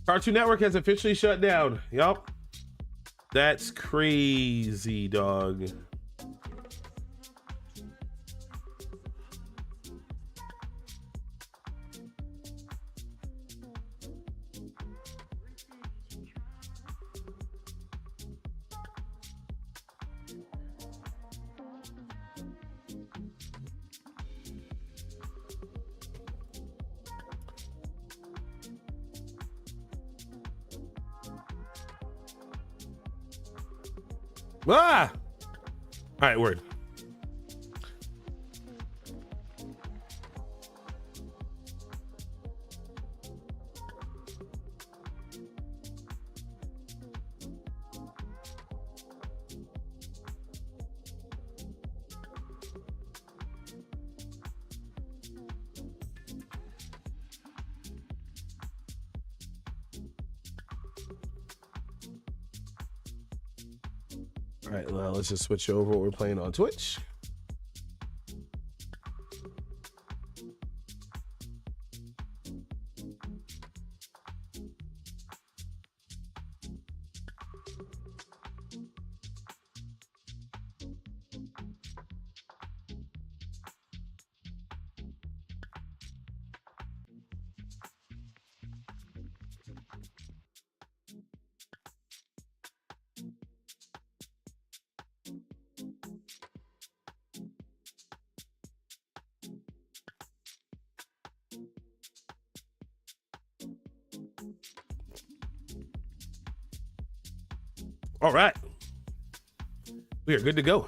Cartoon Network has officially shut down. Yup. That's crazy, dog. Ah! All right, word. All right, well, let's just switch over what we're playing on Twitch. All right. We are good to go.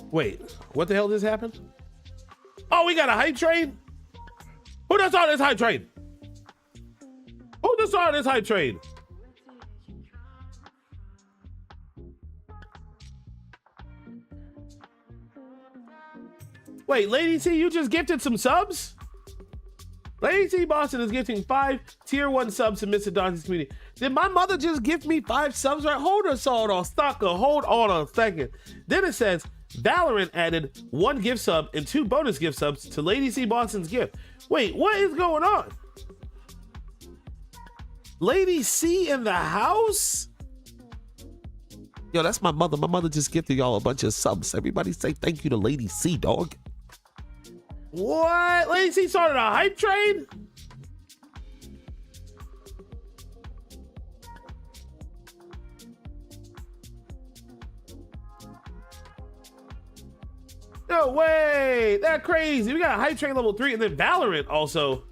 Wait, what the hell just happened? Oh, we got a hype train? Who just on this hype train? Who just on this hype train? Wait, Lady C, you just gifted some subs? Lady C Boston is gifting 5 tier 1 subs to Mr. Donkey's community. Did my mother just gift me 5 subs? Right? Hold us all on, Stalker. Hold on a second. Then it says, Valorant added 1 gift sub and 2 bonus gift subs to Lady C Boston's gift. Wait, what is going on? Lady C in the house? Yo, that's my mother. My mother just gifted y'all a bunch of subs. Everybody say thank you to Lady C, dog. What? Lady C started a hype train? No way! That's crazy. We got Hype Train level 3 and then Valorant also.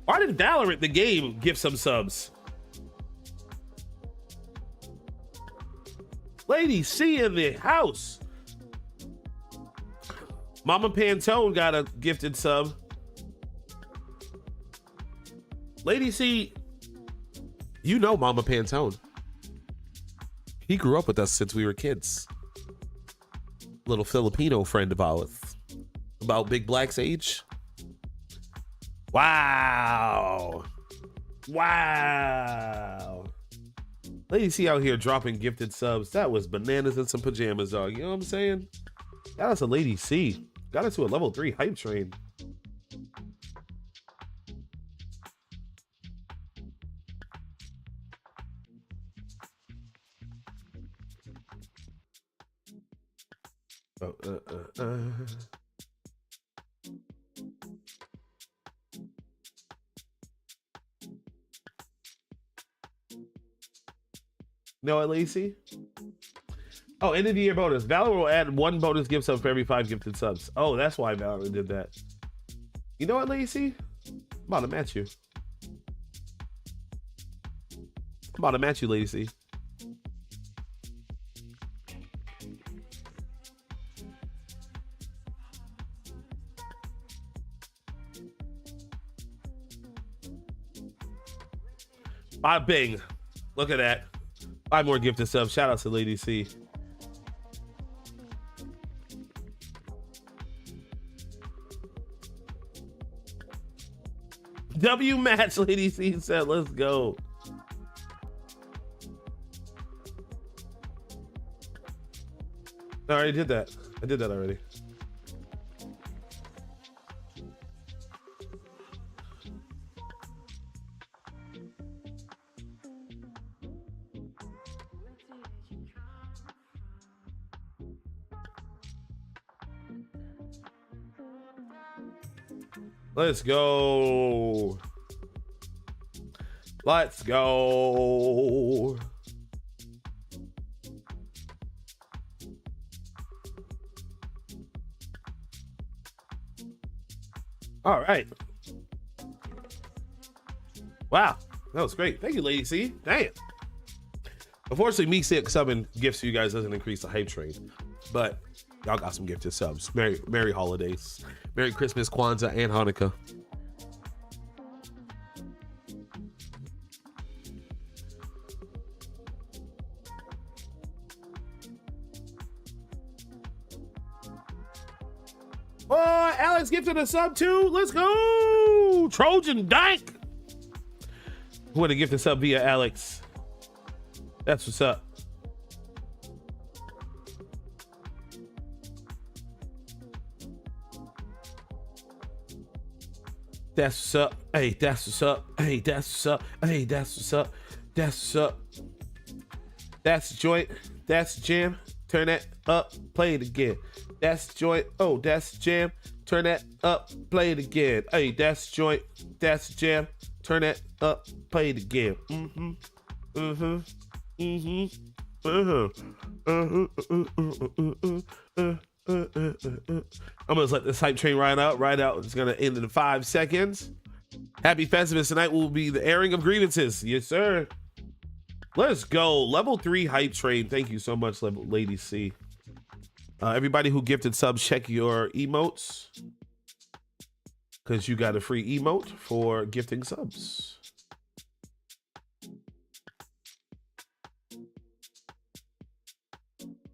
Why did Valorant, the game, give some subs? Lady C in the house. Mama Pantone got a gifted sub. Lady C, you know Mama Pantone. He grew up with us since we were kids. Little Filipino friend of ours. About Big Black's age. Wow. Wow. Lady C out here dropping gifted subs. That was bananas in some pajamas, dog. You know what I'm saying? That was a Lady C. Got us to a level 3 hype train. No, Lacey. Oh, end of the year bonus. Valor will add 1 bonus gift sub for every 5 gifted subs. Oh, that's why Valor did that. You know what, Lacey? I'm about to match you. I'm about to match you, Lacey. Bing. Look at that. 5 more gifted subs. Shout out to Lady C. W match, Lady C said, let's go. I already did that. I did that already. Let's go. Let's go. All right. Wow. That was great. Thank you, Lady C. Damn. Unfortunately, me subbing gifts to you guys doesn't increase the hype train, but y'all got some gifted subs. Merry holidays. Merry Christmas, Kwanzaa, and Hanukkah. Oh, Alex gifted a sub too. Let's go. Trojan Dyke. What a gifted sub via Alex. That's what's up. That's what's up. Hey, that's what's up. Hey, that's what's up. Hey, that's what's up. That's what's up. That's the joint. That's the jam. Turn that up. Play it again. That's the joint. Oh, that's the jam. Turn that up. Play it again. Hey, that's the joint. That's the jam. Turn that up. Play it again. Mm-hmm. Mm-hmm. Mm-hmm. I'm gonna let this hype train ride out. It's gonna end in 5 seconds. Happy Festivus. Tonight will be the airing of grievances. Yes, sir. Let's go. Level 3 hype train. Thank you so much, Lady C. Everybody who gifted subs, check your emotes, because you got a free emote for gifting subs.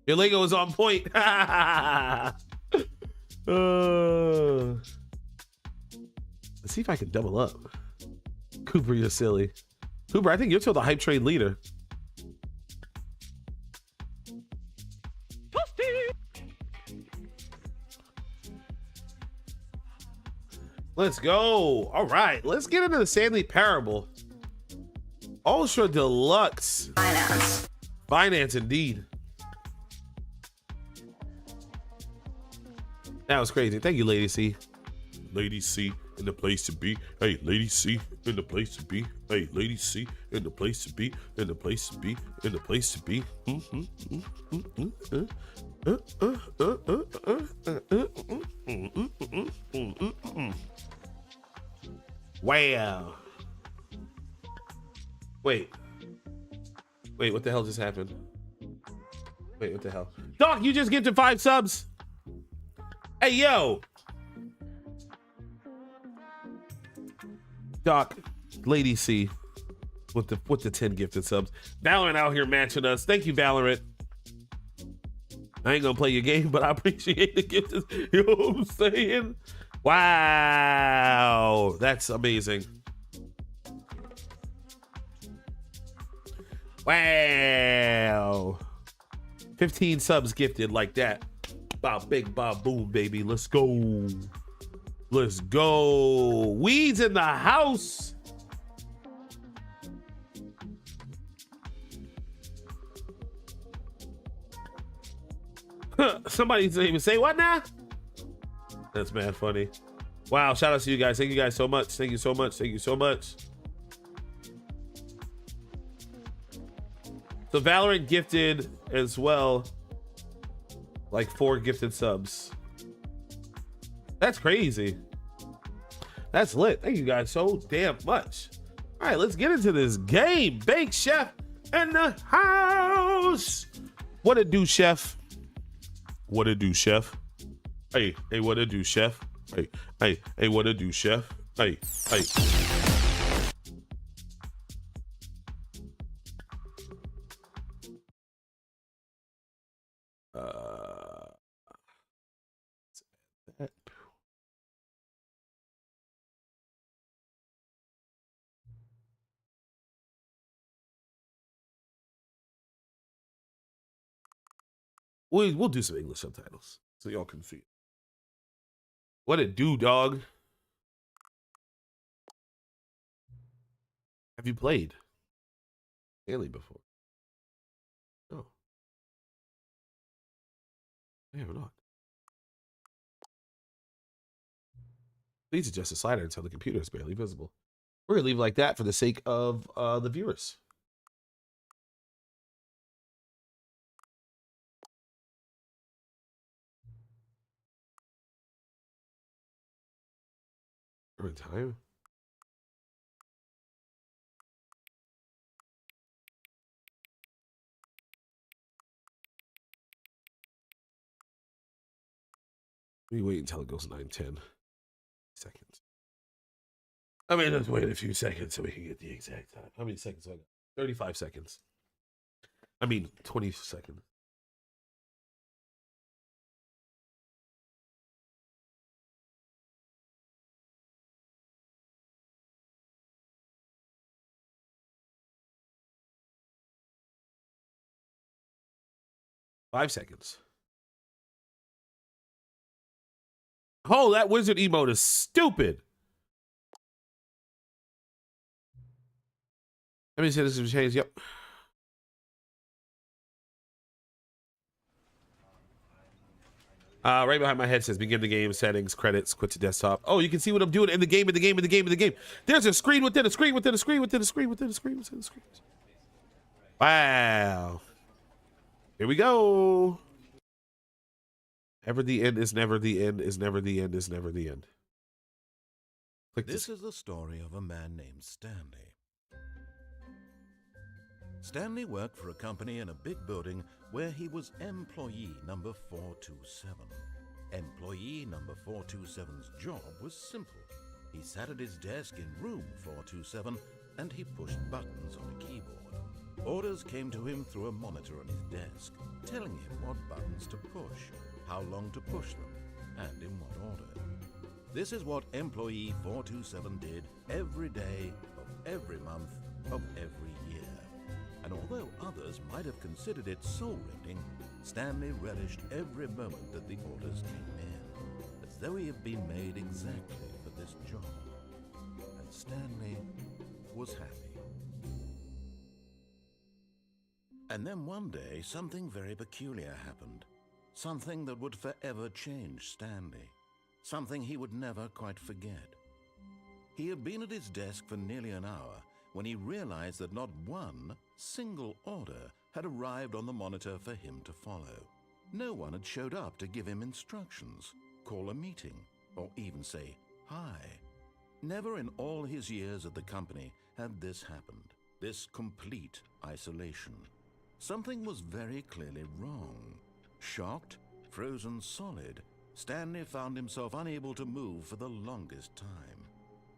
Your Lego is on point. Let's see if I can double up. Cooper, you're silly. Cooper, I think you're still the hype train leader. Let's go. All right, let's get into the Stanley Parable. Ultra Deluxe. Finance indeed. That was crazy. Thank you, Lady C. Lady C in the place to be. Hey, Lady C in the place to be. Hey, Lady C in the place to be. In the place to be. In the place to be. Wow. Wait, what the hell just happened? Wait, what the hell? Doc, you just gifted 5 subs. Hey, yo. Doc, Lady C with the 10 gifted subs. Valorant out here matching us. Thank you, Valorant. I ain't gonna play your game, but I appreciate the gifted. You know what I'm saying? Wow, that's amazing. Wow. 15 subs gifted like that. Bob, big Bob, boom, baby. Let's go. Let's go. Weeds in the house. Somebody didn't even say what now? That's mad funny. Wow, shout out to you guys. Thank you guys so much. Thank you so much. Thank you so much. So Valorant gifted as well, like 4 gifted subs. That's crazy. That's lit. Thank you guys so damn much. All right, let's get into this game. Bake Chef in the house. What it do, Chef? What it do, Chef? Hey, what it do, Chef? Hey, what it do, Chef? Hey. That. We'll do some English subtitles so y'all can see. What it do, dog? Have you played Stanley before? No. I have not. Please adjust the slider until the computer is barely visible. We're gonna leave it like that for the sake of the viewers. We're in time. We wait until it goes 9:10 seconds. I mean, let's wait a few seconds so we can get the exact time. How many seconds do I got? 35 seconds. I mean, 20 seconds. Five seconds. Oh, that wizard emote is stupid. Let me see this is change. Yep. Right behind my head says begin the game, settings, credits, quit to desktop. Oh, you can see what I'm doing in the game, in the game, in the game, in the game. There's a screen within a screen, within a screen, within a screen, within a screen, within a screen. Wow. Here we go. Ever the end is never the end, is never the end, is never the end. Click this is the story of a man named Stanley. Stanley worked for a company in a big building where he was employee number 427. Employee number 427's job was simple. He sat at his desk in room 427 and he pushed buttons on a keyboard. Orders came to him through a monitor on his desk, telling him what buttons to push, how long to push them, and in what order. This is what employee 427 did every day of every month of every year. And although others might have considered it soul-rending, Stanley relished every moment that the orders came in, as though he had been made exactly for this job. And Stanley was happy. And then one day, something very peculiar happened. Something that would forever change Stanley. Something he would never quite forget. He had been at his desk for nearly an hour when he realized that not one single order had arrived on the monitor for him to follow. No one had showed up to give him instructions, call a meeting, or even say hi. Never in all his years at the company had this happened, this complete isolation. Something was very clearly wrong. Shocked, frozen solid, Stanley found himself unable to move for the longest time.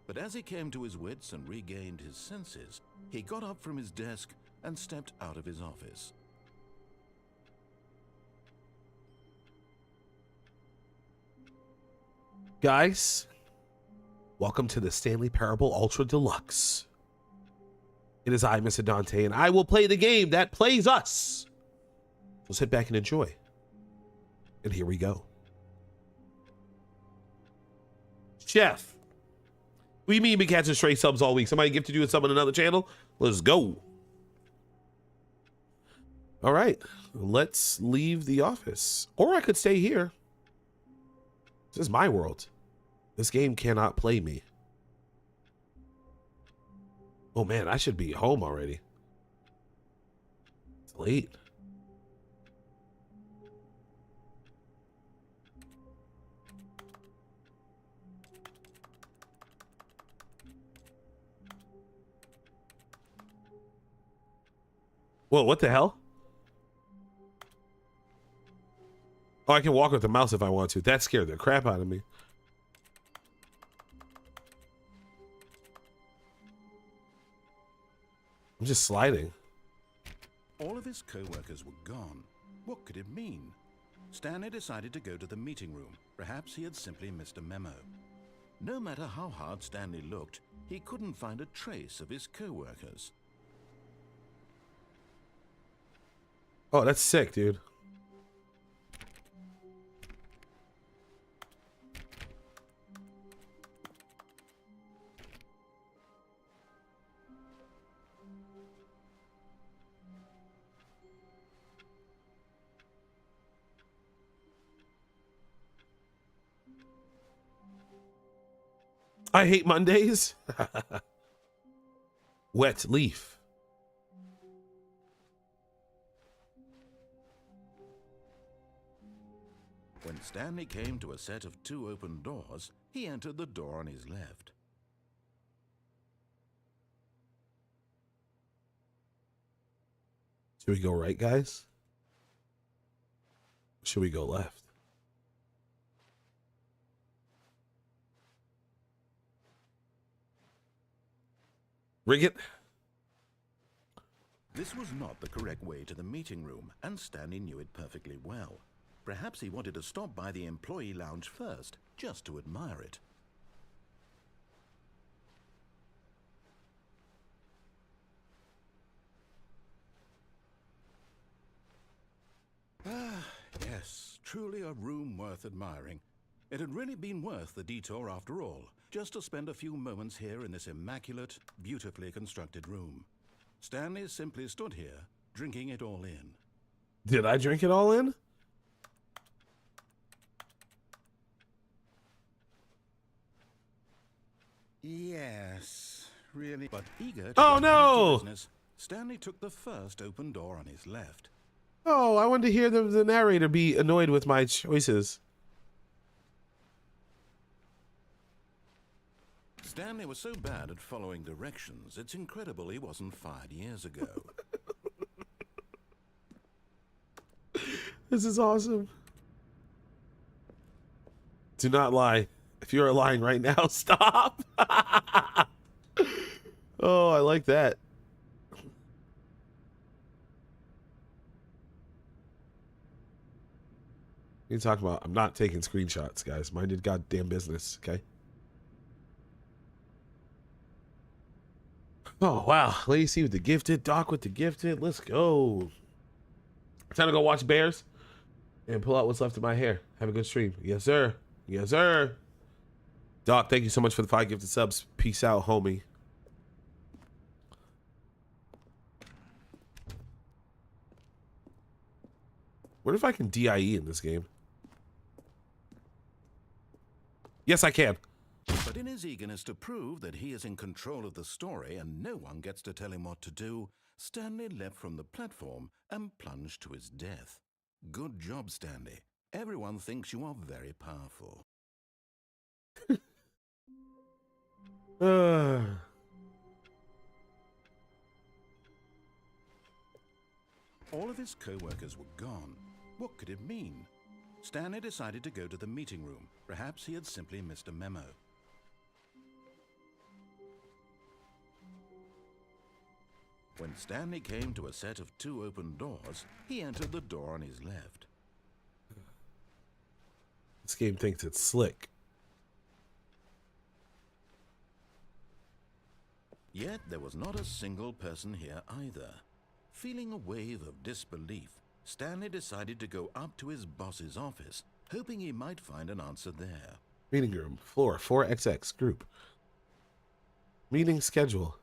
But as he came to his wits and regained his senses, he got up from his desk and stepped out of his office. Guys, welcome to the Stanley Parable Ultra Deluxe. It is I, Mr. Dante, and I will play the game that plays us. So sit back and enjoy. And here we go. Chef. What do you mean we catching stray subs all week? Somebody gifted you a sub on another channel? Let's go. All right, let's leave the office. Or I could stay here. This is my world. This game cannot play me. Oh man, I should be home already. It's late. Whoa, what the hell? Oh, I can walk with the mouse if I want to. That scared the crap out of me. I'm just sliding. All of his co-workers were gone. What could it mean? Stanley decided to go to the meeting room. Perhaps he had simply missed a memo. No matter how hard Stanley looked, he couldn't find a trace of his co-workers. Oh, that's sick, dude. I hate Mondays. Wet leaf. When Stanley came to a set of 2 open doors, he entered the door on his left. Should we go right, guys? Should we go left? Rig it. This was not the correct way to the meeting room, and Stanley knew it perfectly well. Perhaps he wanted to stop by the employee lounge first, just to admire it. Ah, yes, truly a room worth admiring. It had really been worth the detour after all, just to spend a few moments here in this immaculate, beautifully constructed room. Stanley simply stood here, drinking it all in. Did I drink it all in? Yes, really. But eager to Oh, get back no! to business, Stanley took the first open door on his left. Oh, I wanted to hear the narrator be annoyed with my choices. Stanley was so bad at following directions, it's incredible he wasn't fired years ago. This is awesome. Do not lie. If you are lying right now, stop. Oh, I like that. You talking about? I'm not taking screenshots, guys. Mind your goddamn business, okay? Oh, wow. Lacey with the gifted, Doc with the gifted. Let's go. Time to go watch Bears and pull out what's left of my hair. Have a good stream. Yes, sir. Yes, sir. Doc, thank you so much for the 5 gifted subs. Peace out, homie. What if I can DIE in this game? Yes, I can. But in his eagerness to prove that he is in control of the story and no one gets to tell him what to do, Stanley leapt from the platform and plunged to his death. Good job, Stanley. Everyone thinks you are very powerful. All of his co-workers were gone. What could it mean? Stanley decided to go to the meeting room. Perhaps he had simply missed a memo. When Stanley came to a set of 2 open doors, he entered the door on his left. This game thinks it's slick. Yet there was not a single person here either. Feeling a wave of disbelief, Stanley decided to go up to his boss's office, hoping he might find an answer there. Meeting room, floor 4XX, group. Meeting schedule.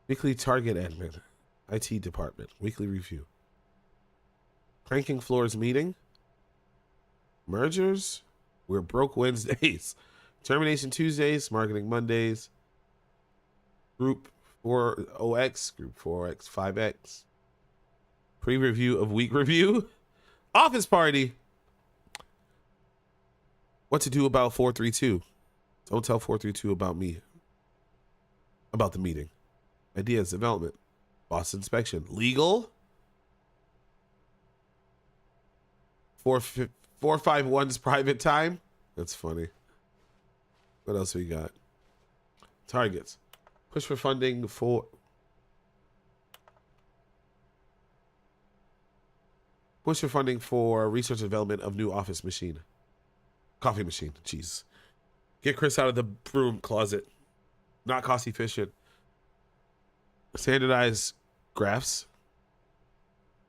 Weekly target admin. IT department. Weekly review. Cranking floors meeting. Mergers. We're broke Wednesdays. Termination Tuesdays. Marketing Mondays. Group 4OX. Group 4X 5X. Pre-review of week review. Office party. What to do about 432. Don't tell 432 about me. About the meeting. Ideas, development. Boss inspection. Legal. 451's private time. That's funny. What else we got? Targets. Push for funding for... Push for funding for research and development of new office machine. Coffee machine. Jeez. Get Chris out of the broom closet. Not cost efficient. Standardize graphs.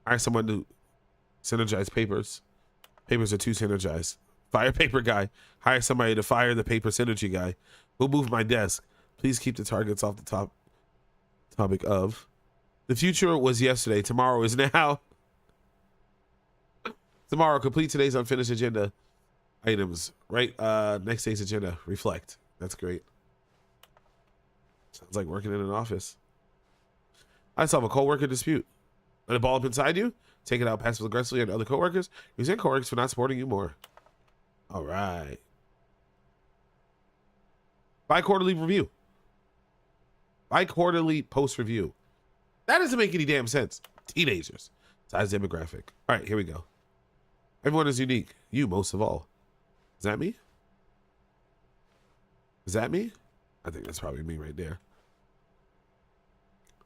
Hire someone to synergize papers. Papers are too synergized. Fire paper guy. Hire somebody to fire the paper synergy guy. Who'll move my desk? Please keep the targets off the topic of. The future was yesterday. Tomorrow is now. Tomorrow, complete today's unfinished agenda items. Right? Next day's agenda. Reflect. That's great. Sounds like working in an office. I solve a coworker dispute. Let it ball up inside you. Take it out passive aggressively on other coworkers. Resent coworkers for not supporting you more. All right. Bi-quarterly review. Bi-quarterly post review. That doesn't make any damn sense. Teenagers. Size demographic. All right, here we go. Everyone is unique. You most of all. Is that me? Is that me? I think that's probably me right there.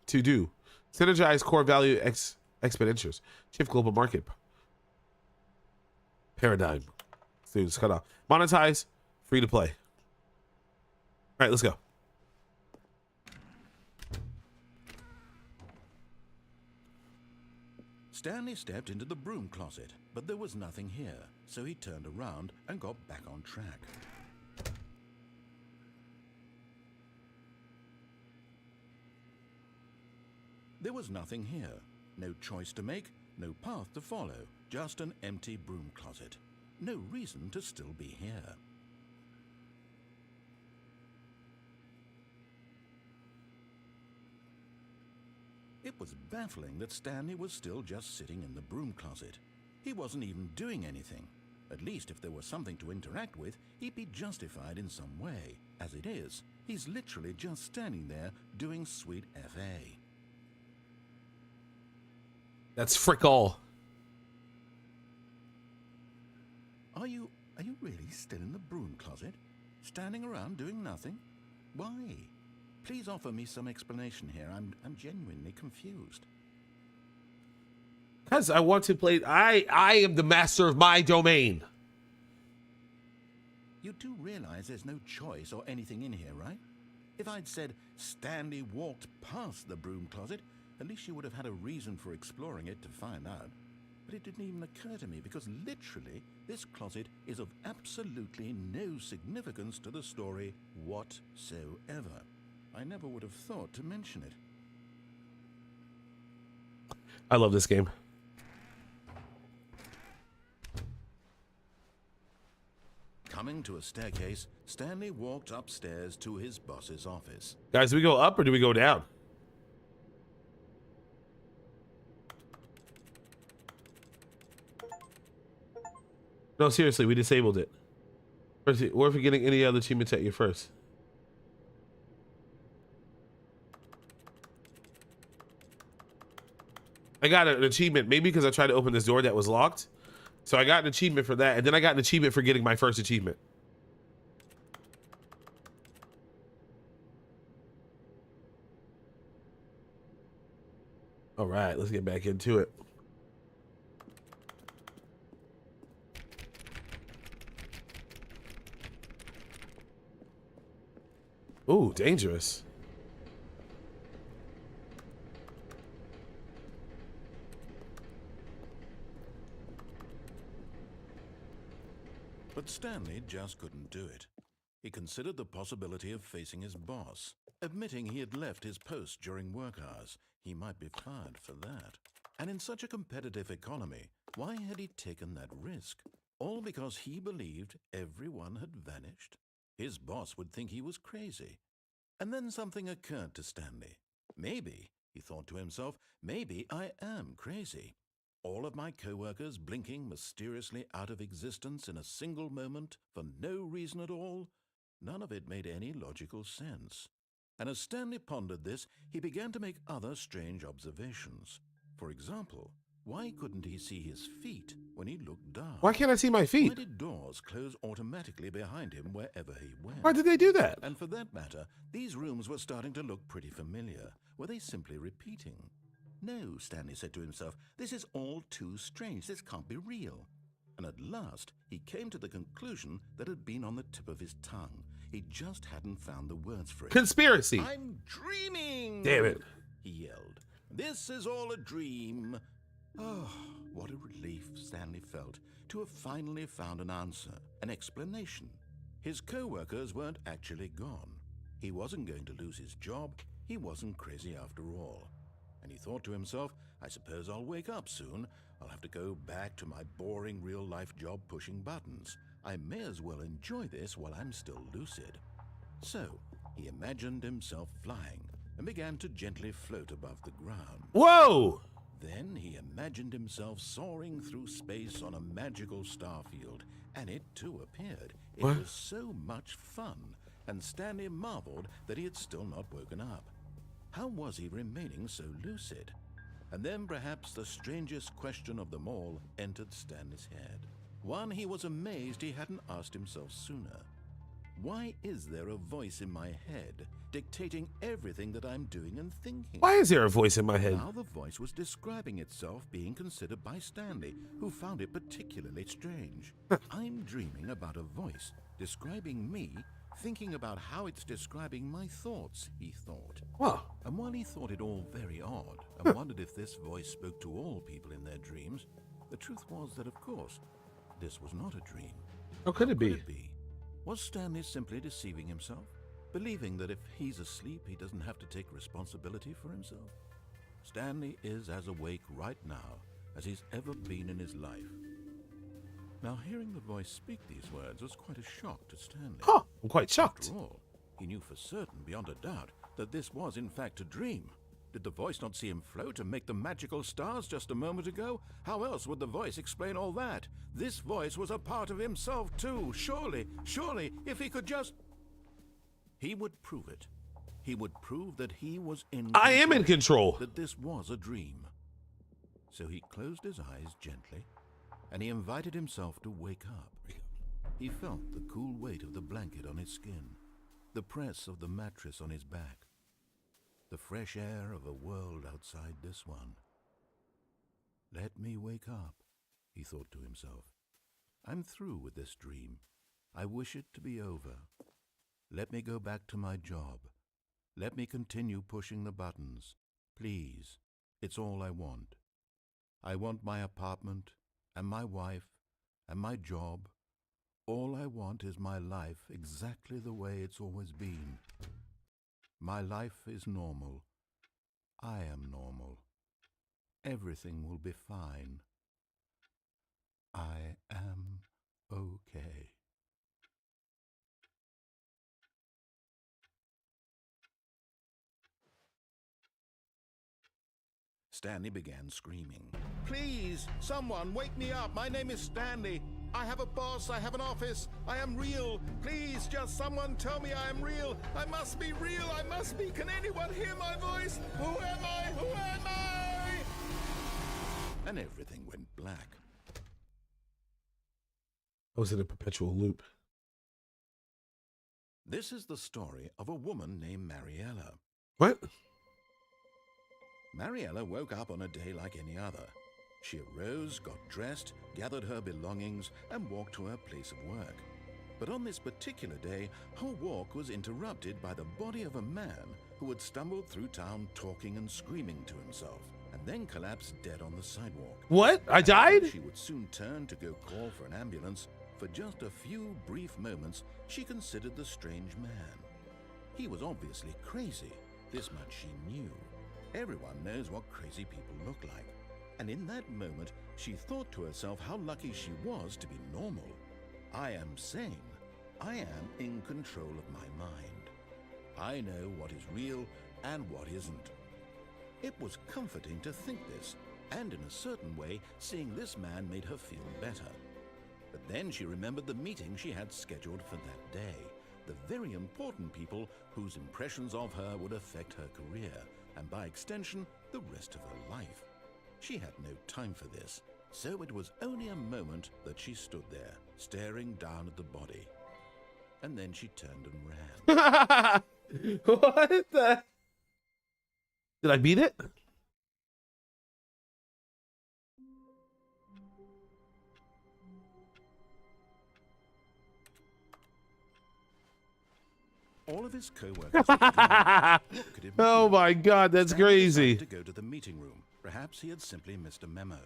To do. Synergize core value exponentials. Shift global market paradigm. Students cut off. Monetize. Free to play. All right, let's go. Stanley stepped into the broom closet, but there was nothing here, so he turned around and got back on track. There was nothing here. No choice to make, no path to follow, just an empty broom closet. No reason to still be here. It was baffling that Stanley was still just sitting in the broom closet. He wasn't even doing anything. At least if there was something to interact with, he'd be justified in some way. As it is, he's literally just standing there doing sweet FA. That's frick all. Are you really still in the broom closet? Standing around doing nothing? Why? Please offer me some explanation here. I'm genuinely confused. Because I want to play. I am the master of my domain. You do realize there's no choice or anything in here, right? If I'd said Stanley walked past the broom closet, at least you would have had a reason for exploring it to find out. But it didn't even occur to me because literally this closet is of absolutely no significance to the story whatsoever. I never would have thought to mention it. I love this game. Coming to a staircase, Stanley walked upstairs to his boss's office. Guys, do we go up or do we go down? No, seriously, we disabled it. What if we're getting any other achievements at you first? I got an achievement, maybe because I tried to open this door that was locked. So I got an achievement for that, and then I got an achievement for getting my first achievement. All right, let's get back into it. Ooh, dangerous. But Stanley just couldn't do it. He considered the possibility of facing his boss. Admitting he had left his post during work hours, he might be fired for that. And in such a competitive economy, why had he taken that risk? All because he believed everyone had vanished? His boss would think he was crazy. And then something occurred to Stanley. Maybe, he thought to himself, maybe I am crazy. All of my co-workers blinking mysteriously out of existence in a single moment for no reason at all? None of it made any logical sense. And as Stanley pondered this, he began to make other strange observations. For example, why couldn't he see his feet when he looked down? Why can't I see my feet? Why did doors close automatically behind him wherever he went? Why did they do that? And for that matter, these rooms were starting to look pretty familiar. Were they simply repeating? No, Stanley said to himself, this is all too strange. This can't be real. And at last, he came to the conclusion that had been on the tip of his tongue. He just hadn't found the words for it. Conspiracy. I'm dreaming! Damn it. He yelled. This is all a dream. Oh, what a relief Stanley felt to have finally found an answer, an explanation. His co-workers weren't actually gone. He wasn't going to lose his job. He wasn't crazy after all. And he thought to himself, I suppose I'll wake up soon. I'll have to go back to my boring real-life job pushing buttons. I may as well enjoy this while I'm still lucid. So, he imagined himself flying and began to gently float above the ground. Whoa! Then he imagined himself soaring through space on a magical star field, and it too appeared. It What? was so much fun, and Stanley marveled that he had still not woken up. How was he remaining so lucid? And then perhaps the strangest question of them all entered Stanley's head. One he was amazed he hadn't asked himself sooner. Why is there a voice in my head dictating everything that I'm doing and thinking? Why is there a voice in my head? Now the voice was describing itself being considered by Stanley, who found it particularly strange. I'm dreaming about a voice describing me, thinking about how it's describing my thoughts, he thought. Wow. And while he thought it all very odd, and wondered if this voice spoke to all people in their dreams, the truth was that, of course, this was not a dream. How could it be? Could it be? Was Stanley simply deceiving himself, believing that if he's asleep, he doesn't have to take responsibility for himself? Stanley is as awake right now as he's ever been in his life. Now, hearing the voice speak these words was quite a shock to Stanley. Huh, I'm quite shocked. After all, he knew for certain, beyond a doubt, that this was in fact a dream. Did the voice not see him float and make the magical stars just a moment ago? How else would the voice explain all that? This voice was a part of himself too. Surely, if he could just... He would prove it. He would prove that he was in I am in control. that this was a dream. So he closed his eyes gently, and he invited himself to wake up. He felt the cool weight of the blanket on his skin, the press of the mattress on his back, the fresh air of a world outside this one. Let me wake up, he thought to himself. I'm through with this dream. I wish it to be over. Let me go back to my job. Let me continue pushing the buttons. Please, it's all I want. I want my apartment, and my wife, and my job. All I want is my life exactly the way it's always been. My life is normal. I am normal. Everything will be fine. I am okay. Stanley began screaming. Please, someone, wake me up. My name is Stanley. I have a boss. I have an office. I am real. Please, just someone tell me I am real. I must be real. I must be. Can anyone hear my voice? Who am I? Who am I? And everything went black. I was in a perpetual loop. This is the story of a woman named Mariella. What? Mariella woke up on a day like any other. She arose, got dressed, gathered her belongings, and walked to her place of work. But on this particular day, her walk was interrupted by the body of a man who had stumbled through town talking and screaming to himself, and then collapsed dead on the sidewalk. What? I died? She would soon turn to go call for an ambulance. For just a few brief moments, she considered the strange man. He was obviously crazy. This much she knew. Everyone knows what crazy people look like. And in that moment, she thought to herself how lucky she was to be normal. I am sane. I am in control of my mind. I know what is real and what isn't. It was comforting to think this, and in a certain way, seeing this man made her feel better. But then she remembered the meeting she had scheduled for that day, the very important people whose impressions of her would affect her career, and by extension, the rest of her life. She had no time for this, so it was only a moment that she stood there, staring down at the body. And then she turned and ran. What the? Did I beat it? All of his co-workers were gone. What could it mean? Oh my God, that's Stanley crazy. decided to go to the meeting room. Perhaps he had simply missed a memo.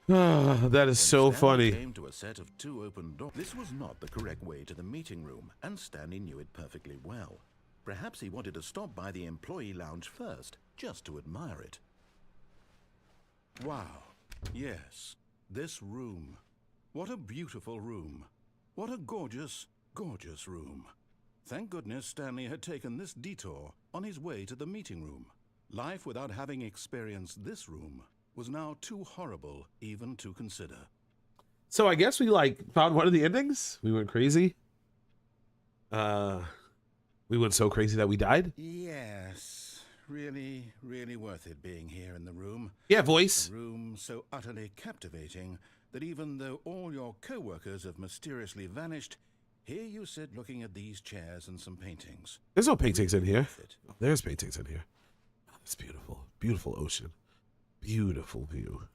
That is so Stanley funny. came to a set of 2 open doors. This was not the correct way to the meeting room, and Stanley knew it perfectly well. Perhaps he wanted to stop by the employee lounge first, just to admire it. Wow. Yes, this room. What a beautiful room. What a gorgeous, gorgeous room. Thank goodness Stanley had taken this detour on his way to the meeting room. Life without having experienced this room was now too horrible even to consider. So I guess we like found one of the endings. We went crazy. We went so crazy that we died. Yes, really, really worth it being here in the room. Yeah, voice. A room so utterly captivating that even though all your co-workers have mysteriously vanished, here you sit looking at these chairs and some paintings. There's no paintings in here. Worth it. Oh, there's paintings in here. Oh, it's beautiful. Beautiful ocean. Beautiful view.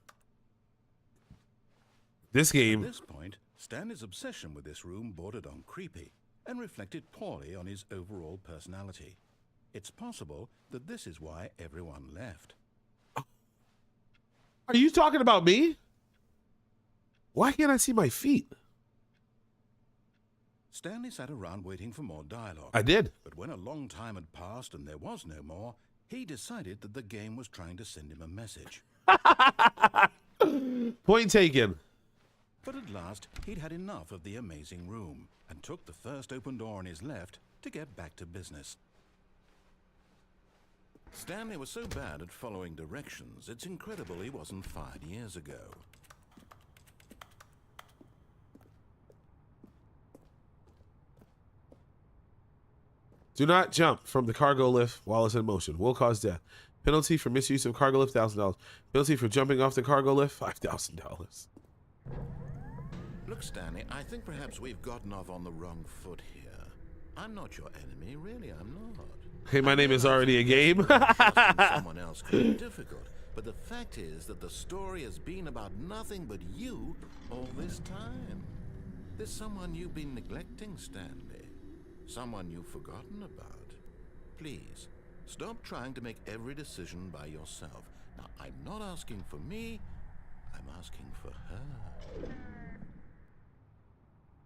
This At game. this point, Stanley's obsession with this room bordered on creepy and reflected poorly on his overall personality. It's possible that this is why everyone left. Are you talking about me? Why can't I see my feet? Stanley sat around waiting for more dialogue. I did. But when a long time had passed and there was no more, he decided that the game was trying to send him a message. Point taken. But at last, he'd had enough of the amazing room and took the first open door on his left to get back to business. Stanley was so bad at following directions, it's incredible he wasn't fired years ago. Do not jump from the cargo lift while it's in motion. Will cause death. Penalty for misuse of cargo lift, $1,000. Penalty for jumping off the cargo lift, $5,000. Look, Stanley, I think perhaps we've gotten off on the wrong foot here. I'm not your enemy, really, I'm not. Hey, my name is already a game. Trusting someone else could be difficult, but the fact is that the story has been about nothing but you all this time. There's someone you've been neglecting, Stanley. Someone you've forgotten about. Please, stop trying to make every decision by yourself. Now, I'm not asking for me, I'm asking for her.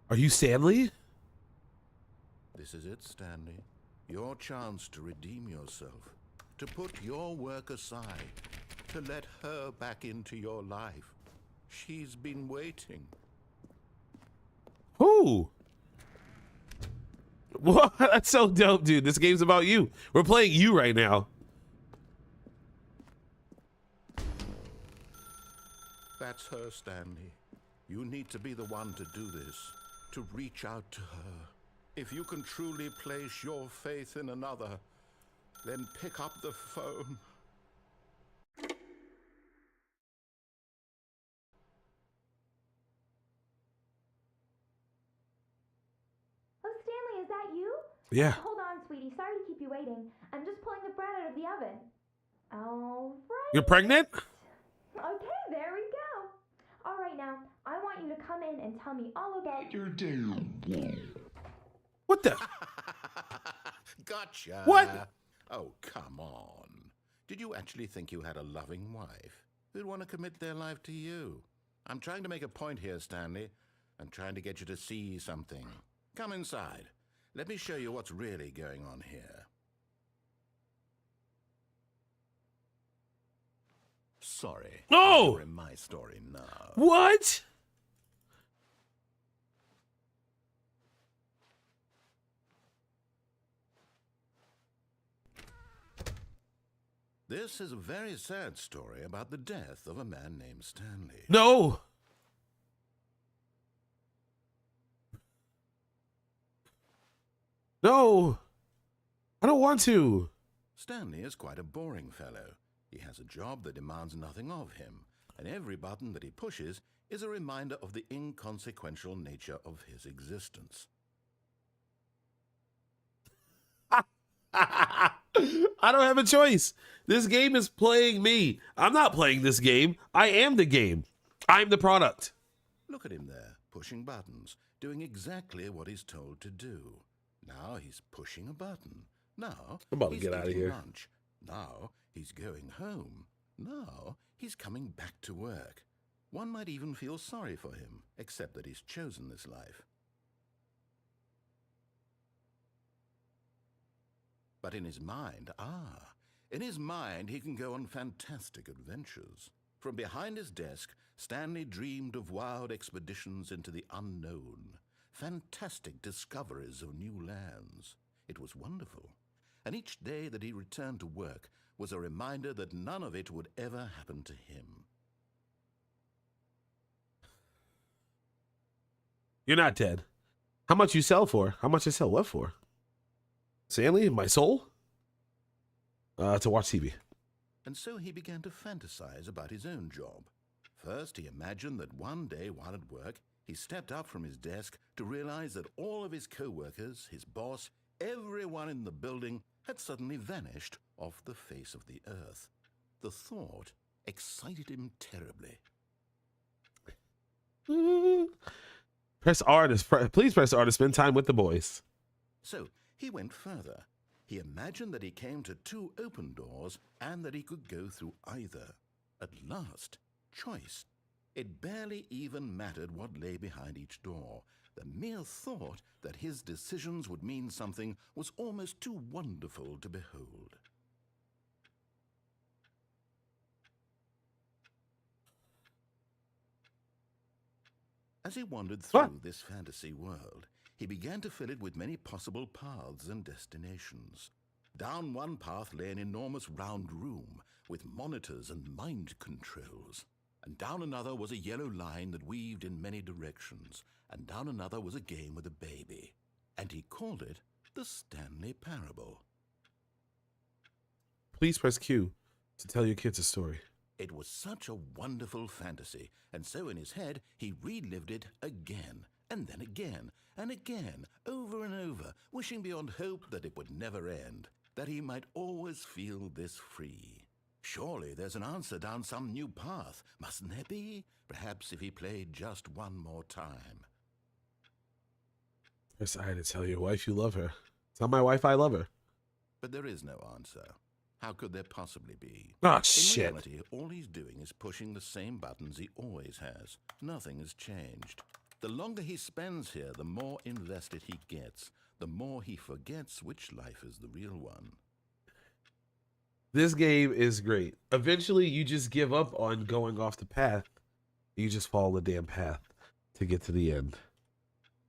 Are you Stanley? This is it, Stanley. Your chance to redeem yourself. To put your work aside. To let her back into your life. She's been waiting. Who? What? That's so dope, dude. This game's about you. We're playing you right now. That's her, Stanley. You need to be the one to do this. To reach out to her. If you can truly place your faith in another, then pick up the phone. Oh, Stanley, is that you? Yeah. Hold on, sweetie. Sorry to keep you waiting. I'm just pulling the bread out of the oven. All right. You're pregnant? Okay, there we go. All right, now, I want you to come in and tell me all about your day. What the? Gotcha. What? Oh, come on. Did you actually think you had a loving wife who'd want to commit their life to you? I'm trying to make a point here, Stanley. I'm trying to get you to see something. Come inside. Let me show you what's really going on here. Sorry. No! You're in my story now. What? This is a very sad story about the death of a man named Stanley. No. No. I don't want to. Stanley is quite a boring fellow. He has a job that demands nothing of him, and every button that he pushes is a reminder of the inconsequential nature of his existence. I don't have a choice. This game is playing me. I'm not playing this game. I am the game. I'm the product. Look at him there, pushing buttons, doing exactly what he's told to do. Now he's pushing a button. Now I'm about to he's get out of eating here. lunch. Now he's going home. Now he's coming back to work. One might even feel sorry for him, except that he's chosen this life. But in his mind, he can go on fantastic adventures. From behind his desk, Stanley dreamed of wild expeditions into the unknown, fantastic discoveries of new lands. It was wonderful. And each day that he returned to work was a reminder that none of it would ever happen to him. You're not dead. How much you sell for? How much I sell what for? Stanley, my soul? To watch TV. And so he began to fantasize about his own job. First, he imagined that one day while at work, he stepped up from his desk to realize that all of his co-workers, his boss, everyone in the building had suddenly vanished off the face of the earth. The thought excited him terribly. Press R to please press R to spend time with the boys. So he went further. He imagined that he came to two open doors and that he could go through either. At last, choice. It barely even mattered what lay behind each door. The mere thought that his decisions would mean something was almost too wonderful to behold. As he wandered through this fantasy world, he began to fill it with many possible paths and destinations. Down one path lay an enormous round room with monitors and mind controls. And down another was a yellow line that weaved in many directions. And down another was a game with a baby. And he called it the Stanley Parable. Please press Q to tell your kids a story. It was such a wonderful fantasy, and so in his head he relived it again, and then again, and again, over and over, wishing beyond hope that it would never end, that he might always feel this free. Surely there's an answer down some new path, mustn't there be? Perhaps if he played just one more time. Press I to tell your wife you love her. Tell my wife I love her. But there is no answer. How could there possibly be? Oh, shit. In reality, all he's doing is pushing the same buttons he always has. Nothing has changed. The longer he spends here, the more invested he gets. The more he forgets which life is the real one. This game is great. Eventually, you just give up on going off the path. You just follow the damn path to get to the end.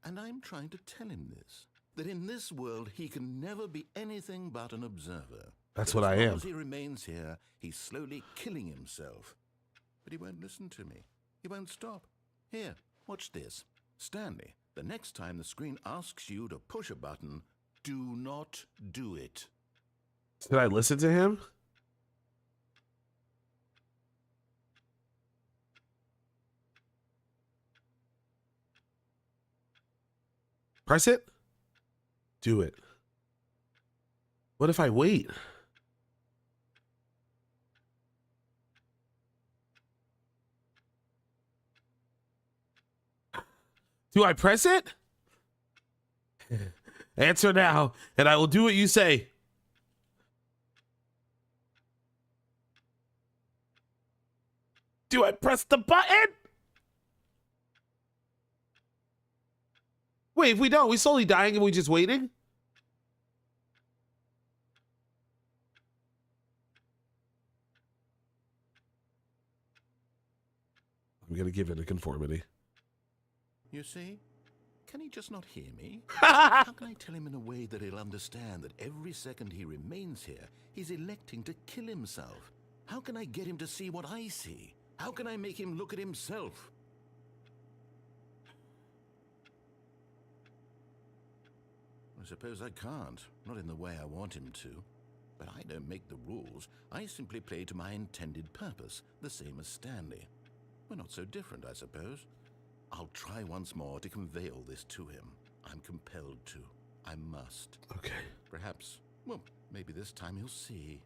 And I'm trying to tell him this. That in this world, he can never be anything but an observer. That's But what I am. As he remains here, he's slowly killing himself. But he won't listen to me. He won't stop. Here, watch this. Stanley, the next time the screen asks you to push a button, do not do it. Should I listen to him? Press it? Do it. What if I wait? Do I press it? Answer now, and I will do what you say. Do I press the button? Wait, if we don't, we slowly dying and we just waiting? I'm gonna give it a conformity. You see? Can he just not hear me? How can I tell him in a way that he'll understand that every second he remains here, he's electing to kill himself? How can I get him to see what I see? How can I make him look at himself? I suppose I can't, not in the way I want him to. But I don't make the rules. I simply play to my intended purpose, the same as Stanley. We're not so different, I suppose. I'll try once more to convey all this to him. I'm compelled to. I must. Okay. Perhaps, well, maybe this time he'll see.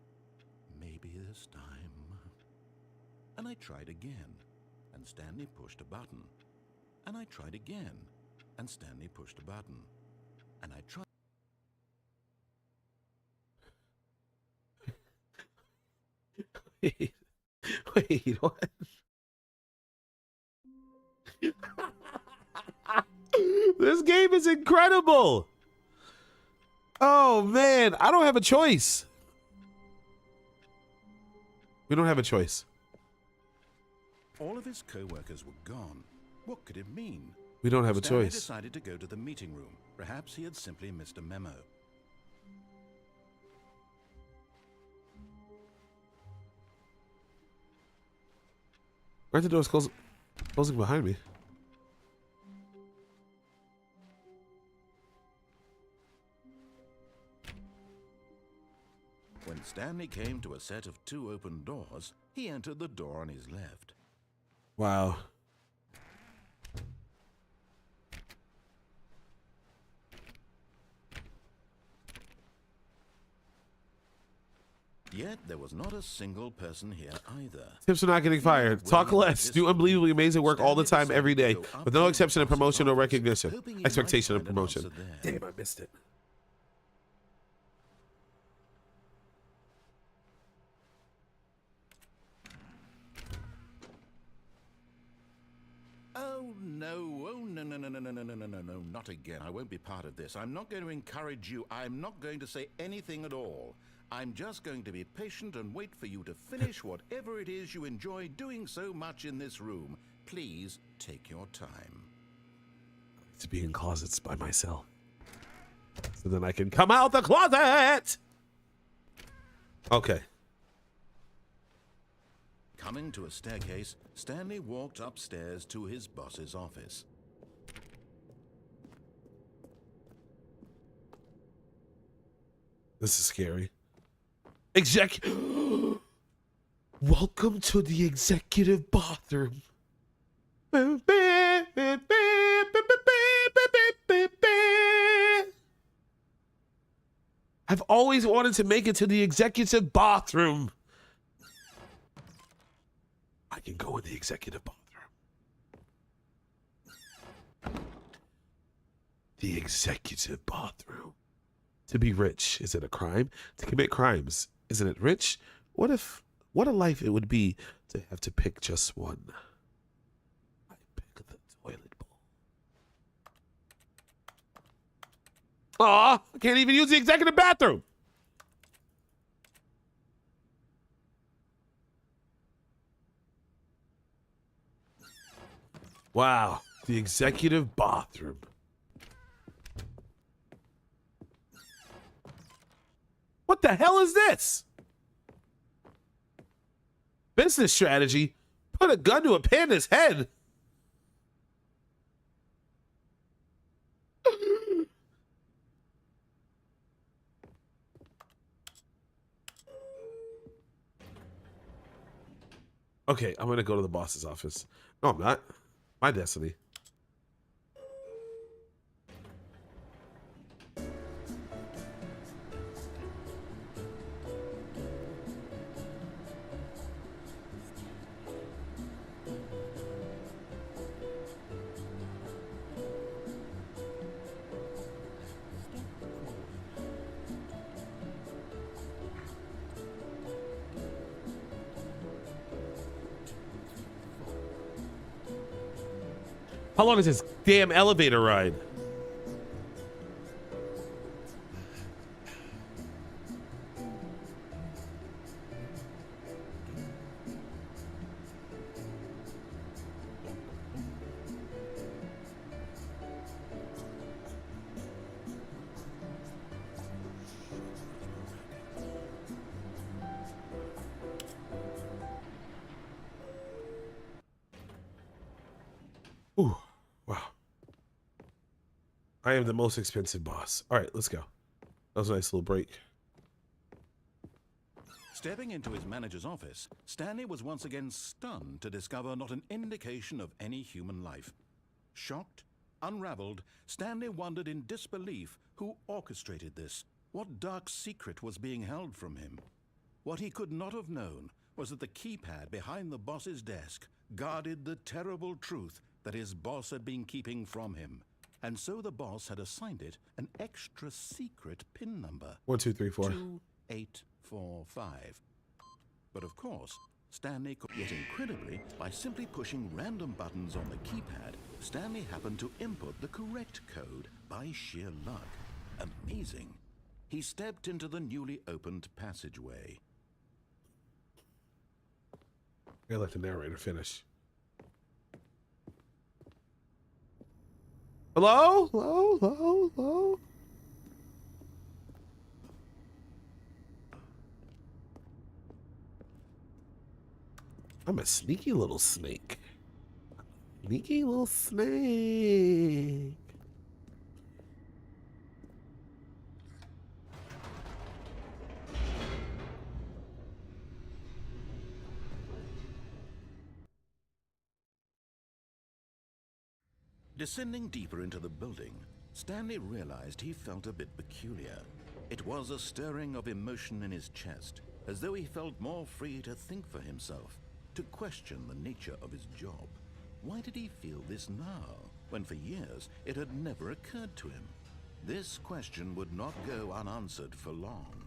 Maybe this time. And I tried again, and Stanley pushed a button. And I tried again, and Stanley pushed a button. And I tried. Wait, what? This game is incredible. Oh man, I don't have a choice. We don't have a choice. All of his co-workers were gone. What could it mean? We don't have a Stanley choice. decided to go to the meeting room. Perhaps he had simply missed a memo. Why are the doors closing behind me? When Stanley came to a set of 2 open doors, he entered the door on his left. Wow. Yet there was not a single person here either. Tips are not getting fired. Talk less. Do unbelievably amazing work all the time, every day, with no exception of promotion or recognition. Expectation of promotion. Damn, I missed it. Oh no, no, not again. I won't be part of this. I'm not going to encourage you. I'm not going to say anything at all. I'm just going to be patient and wait for you to finish whatever it is you enjoy doing so much in this room. Please take your time. To be in closets by myself, so then I can come out the closet. Okay. Coming to a staircase, Stanley walked upstairs to his boss's office. This is scary. Welcome to the executive bathroom. I've always wanted to make it to the executive bathroom. I can go in the executive bathroom. The executive bathroom. To be rich, is it a crime? To commit crimes, isn't it rich? What a life it would be to have to pick just one. I pick the toilet bowl. Aw, I can't even use the executive bathroom. Wow, the executive bathroom. What the hell is this? Business strategy? Put a gun to a panda's head. Okay, I'm gonna go to the boss's office. No, I'm not. My destiny. How long is this damn elevator ride? Ooh, wow. I am the most expensive boss. All right, let's go. That was a nice little break. Stepping into his manager's office, Stanley was once again stunned to discover not an indication of any human life. Shocked, unraveled, Stanley wondered in disbelief who orchestrated this. What dark secret was being held from him? What he could not have known was that the keypad behind the boss's desk guarded the terrible truth that his boss had been keeping from him. and so the boss had assigned it an extra secret PIN number. 1, 2, 3, 4. 2845. But of course, Stanley could, yet incredibly, by simply pushing random buttons on the keypad, Stanley happened to input the correct code by sheer luck. Amazing. He stepped into the newly opened passageway. I let the narrator finish. Hello? Hello? Hello? Hello? I'm a sneaky little snake. Sneaky little snake. Descending deeper into the building, Stanley realized he felt a bit peculiar. It was a stirring of emotion in his chest, as though he felt more free to think for himself, to question the nature of his job. Why did he feel this now, when for years it had never occurred to him? This question would not go unanswered for long.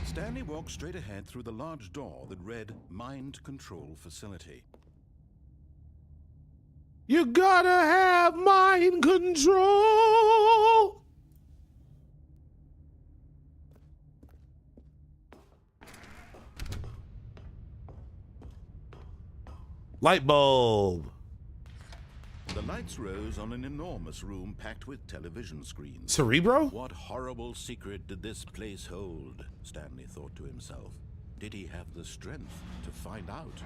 Stanley walked straight ahead through the large door that read Mind Control Facility. You gotta have mind control. Light bulb. The lights rose on an enormous room packed with television screens. Cerebro? What horrible secret did this place hold? Stanley thought to himself. Did he have the strength to find out?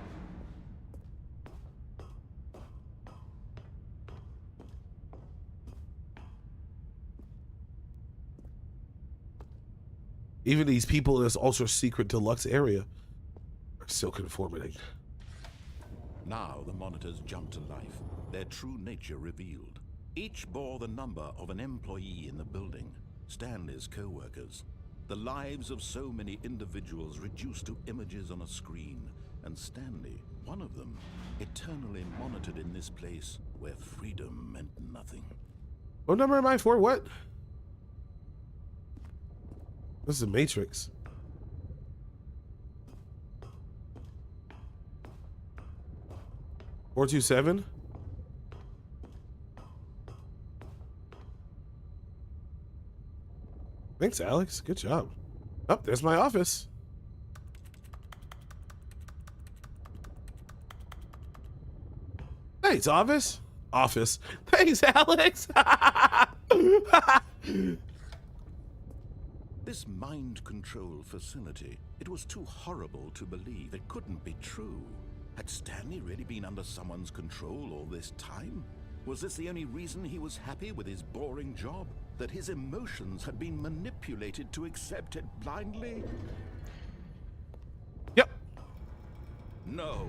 Even these people in this ultra secret deluxe area are still conforming. Now the monitors jumped to life, their true nature revealed. Each bore the number of an employee in the building, Stanley's co-workers. The lives of so many individuals reduced to images on a screen, and Stanley, one of them, eternally monitored in this place where freedom meant nothing. What number am I for? What? This is a Matrix. Four, 2, 7. Thanks, Alex. Good job. Oh, there's my office. Thanks, office. Office. Thanks, Alex. This mind control facility, it was too horrible to believe. It couldn't be true. Had Stanley really been under someone's control all this time? Was this the only reason he was happy with his boring job? That his emotions had been manipulated to accept it blindly? Yep. No.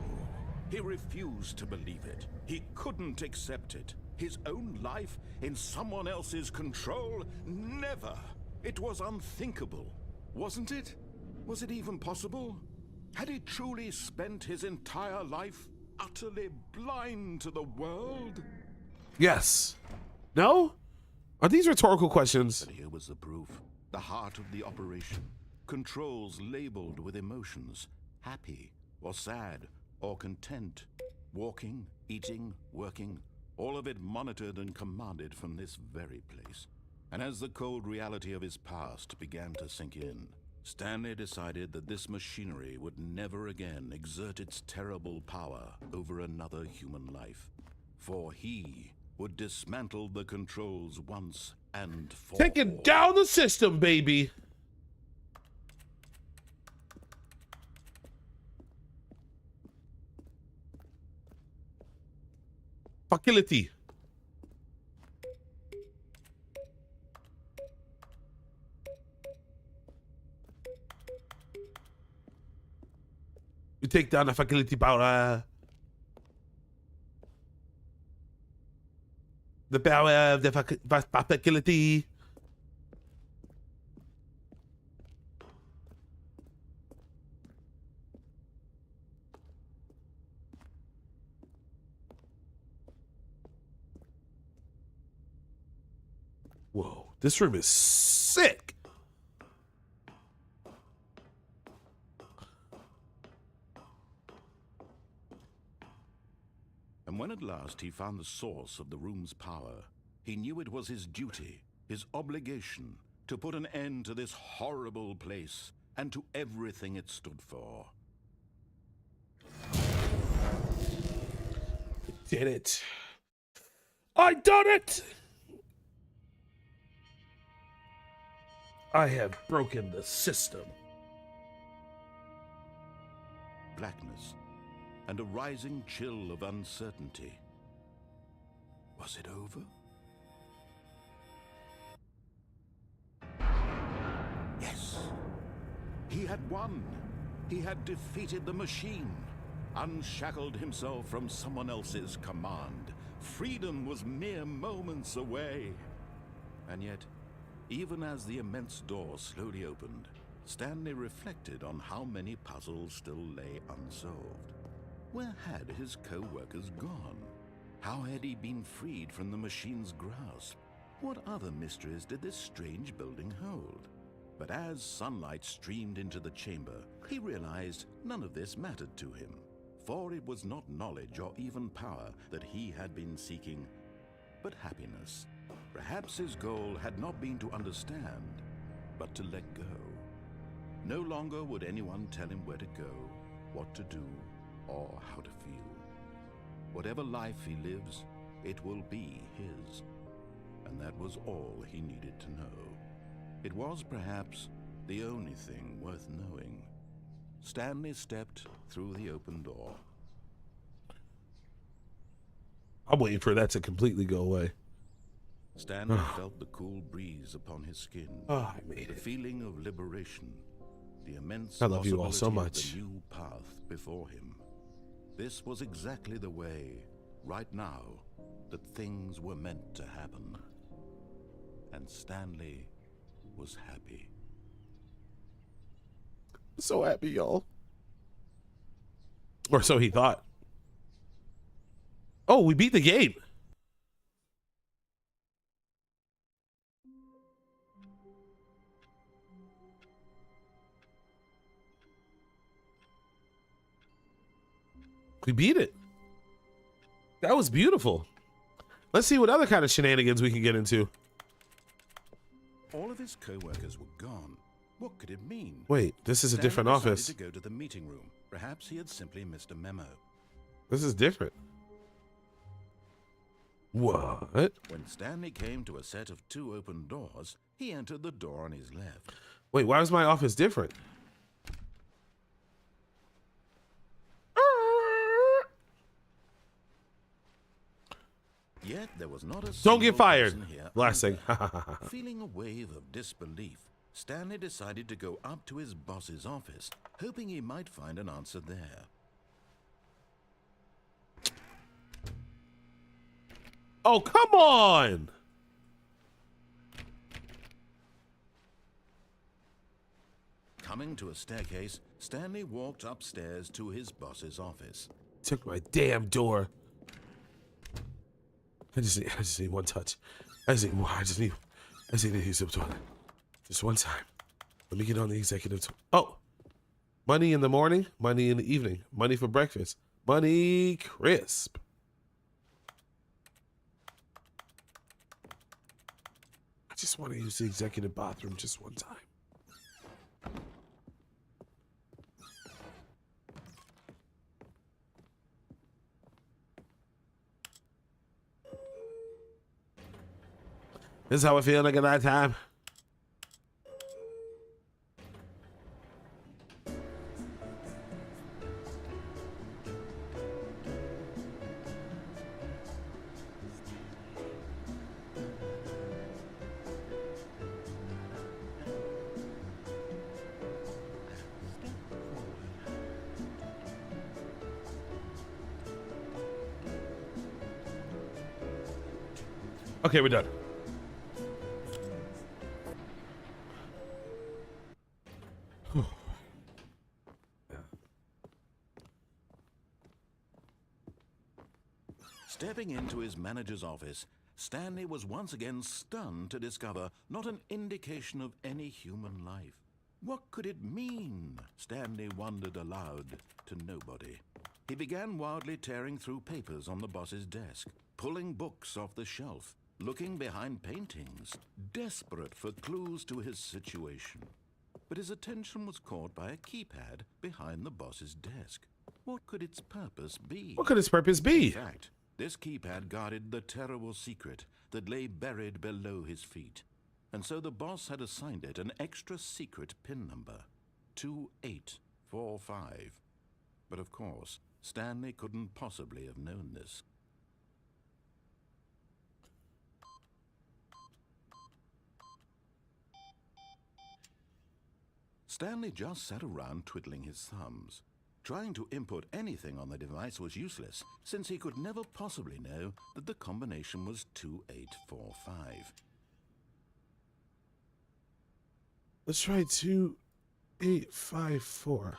He refused to believe it. He couldn't accept it. His own life in someone else's control? Never. It was unthinkable. Wasn't it? Was it even possible? Had he truly spent his entire life utterly blind to the world? Yes. No? Are these rhetorical questions? But here was the proof. The heart of the operation. Controls labeled with emotions. Happy, or sad, or content. Walking, eating, working. All of it monitored and commanded from this very place. And as the cold reality of his past began to sink in, Stanley decided that this machinery would never again exert its terrible power over another human life. For he would dismantle the controls once and for all. Taking down the system, baby. Facility. You take down the faculty power. The power of the faculty. Whoa, this room is sick. And when at last he found the source of the room's power, he knew it was his duty, his obligation, to put an end to this horrible place and to everything it stood for. Did it. I done it. I have broken the system. Blackness and a rising chill of uncertainty. Was it over? Yes. He had won. He had defeated the machine, unshackled himself from someone else's command. Freedom was mere moments away. And yet, even as the immense door slowly opened, Stanley reflected on how many puzzles still lay unsolved. Where had his co-workers gone? How had he been freed from the machine's grasp? What other mysteries did this strange building hold? But as sunlight streamed into the chamber, he realized none of this mattered to him, for it was not knowledge or even power that he had been seeking, but happiness. Perhaps his goal had not been to understand, but to let go. No longer would anyone tell him where to go, what to do, or how to feel. Whatever life he lives, it will be his. And that was all he needed to know. It was perhaps the only thing worth knowing. Stanley stepped through the open door. I'm waiting for that to completely go away. Stanley felt the cool breeze upon his skin. Oh, I made the it. feeling of liberation, the immense I love you all so possibility of much. the new path before him. This was exactly the way, right now, that things were meant to happen. And Stanley was happy. So happy, y'all. Or so he thought. Oh, we beat the game. We beat it. That was beautiful. Let's see what other kind of shenanigans we can get into. All of his co-workers were gone. What could it mean? Wait, this is a Stanley different decided office. to go to the meeting room. Perhaps he had simply missed a memo. This is different. What? When Stanley came to a set of 2 open doors, he entered the door on his left. Wait, why was my office different? Yet there was not a Don't single get fired. person here Last thing. either. Feeling a wave of disbelief, Stanley decided to go up to his boss's office, hoping he might find an answer there. Oh, come on. Coming to a staircase, Stanley walked upstairs to his boss's office. Took my damn door. I just need one touch. I just need to use the toilet. Just one time. Let me get on the executive. Oh, money in the morning, money in the evening, money for breakfast, money crisp. I just want to use the executive bathroom just one time. This is how I feel like at that time. Okay, we're done. Stepping into his manager's office, Stanley was once again stunned to discover not an indication of any human life. What could it mean? Stanley wondered aloud to nobody. He began wildly tearing through papers on the boss's desk, pulling books off the shelf, looking behind paintings, desperate for clues to his situation. But his attention was caught by a keypad behind the boss's desk. What could its purpose be? What could its purpose be? In fact, this keypad guarded the terrible secret that lay buried below his feet. And so the boss had assigned it an extra secret PIN number, 2845. But of course, Stanley couldn't possibly have known this. Stanley just sat around twiddling his thumbs. Trying to input anything on the device was useless, since he could never possibly know that the combination was 2845. Let's try 2854.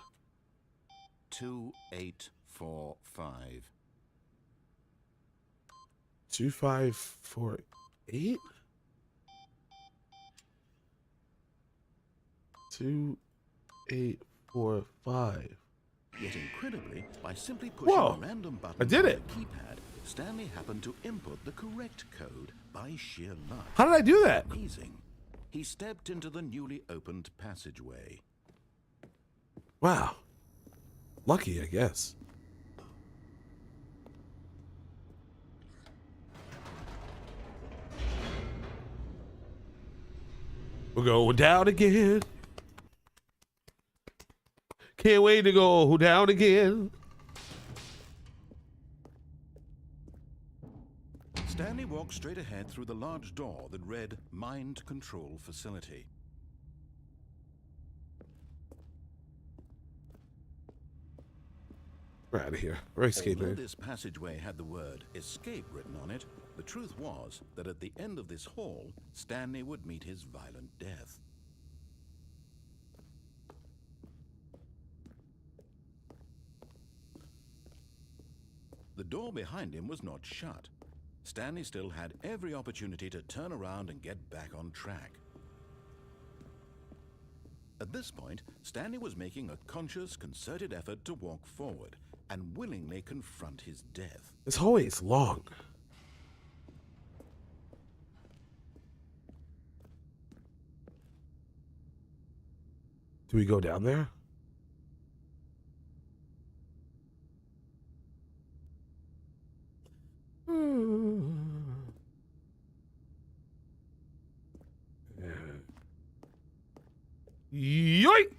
2845. 2548? 2845. Yet incredibly, by simply pushing Whoa, a random button I did on it. the keypad, Stanley happened to input the correct code by sheer luck. How did I do that? Amazing. He stepped into the newly opened passageway. Wow. Lucky, I guess. We're going down again. Can't wait to go down again. Stanley walked straight ahead through the large door that read Mind Control Facility. We're out of here. We're Although escaping. this passageway had the word escape written on it, the truth was that at the end of this hall, Stanley would meet his violent death. The door behind him was not shut. Stanley still had every opportunity to turn around and get back on track. At this point, Stanley was making a conscious, concerted effort to walk forward and willingly confront his death. This hallway is long. Do we go down there? Yoink!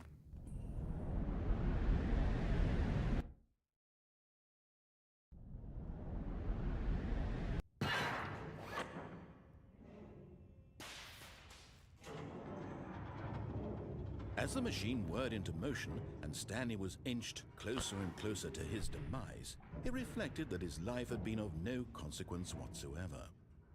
As the machine whirred into motion and Stanley was inched closer and closer to his demise, he reflected that his life had been of no consequence whatsoever.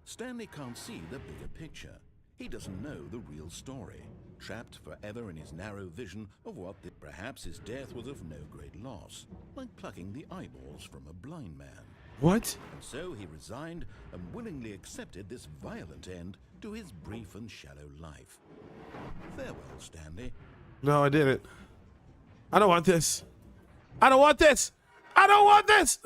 Stanley can't see the bigger picture. He doesn't know the real story, trapped forever in his narrow vision of what perhaps his death was of no great loss, like plucking the eyeballs from a blind man. What? And so he resigned and willingly accepted this violent end to his brief and shallow life. Farewell, Stanley. No, I didn't. I don't want this. I don't want this. I don't want this.